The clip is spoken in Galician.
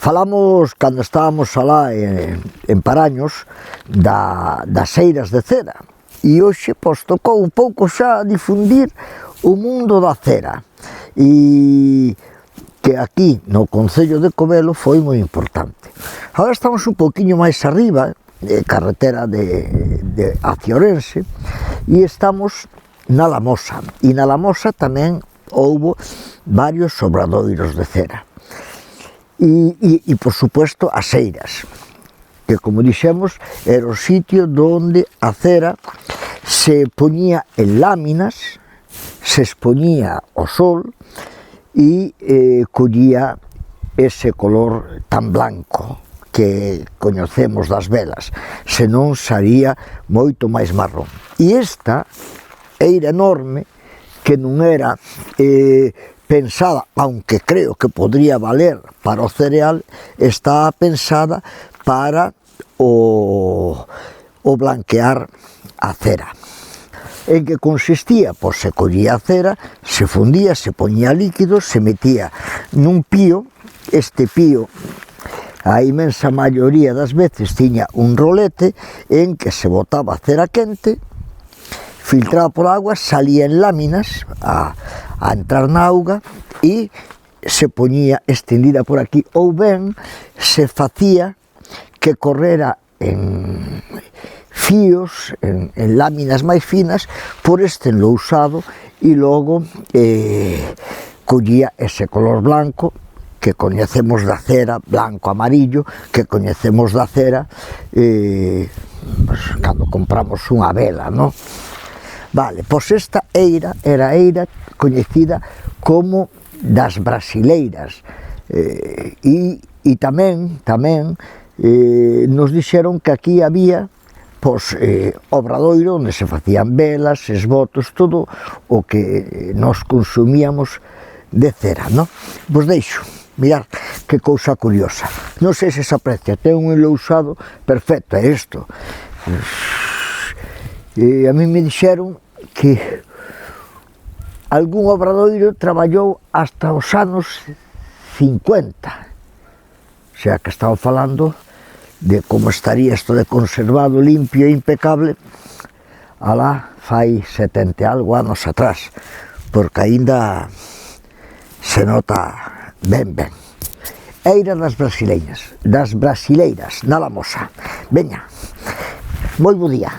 Falamos, cando estábamos alá en Paraños, das eiras de cera. E hoxe, pois, tocou un pouco xa difundir o mundo da cera. E que aquí, no concello de Covelo, foi moi importante. Agora estamos un pouquiño máis arriba, carretera hacia Ourense, e estamos na Lamosa. E na Lamosa tamén houbo varios obradoiros de cera. E por supuesto, as eiras, que, como dixemos, era o sitio onde a cera se poñía en láminas, se expoñía ao sol e collía ese color tan blanco que coñecemos das velas, senón saría moito máis marrón. E esta eira enorme, que non era pensada, aunque creo que podría valer para o cereal, está pensada para o blanquear a cera. En que consistía? Pois se collía a cera, se fundía, se poñía líquido, se metía nun pío. Este pío, a inmensa maioría das veces, tiña un rolete en que se botaba cera quente, filtraba por agua, salía en láminas a entrar na auga e se poñía estendida por aquí, ou ben se facía que correra en fíos, en láminas máis finas, por este enlousado, e logo collía ese color blanco que coñecemos da cera, blanco amarillo, que coñecemos da cera cando compramos unha vela, non? Vale, pois esta eira era a eira coñecida como das brasileiras, e tamén nos dixeron que aquí había obradoiro onde se facían velas, esvotos, todo o que nos consumíamos de cera, non? Vos deixo, mirad que cousa curiosa, non sei se se aprecia, ten un enlousado perfecto, é isto. E a mí me dixeron que algún obradoiro traballou hasta os anos 50, o sea que estaba falando de como estaría isto de conservado, limpio e impecable alá fai 70 e algo anos atrás, porque aínda se nota ben. Eira das brasileiras, na Lamosa. Veña, moi bo día.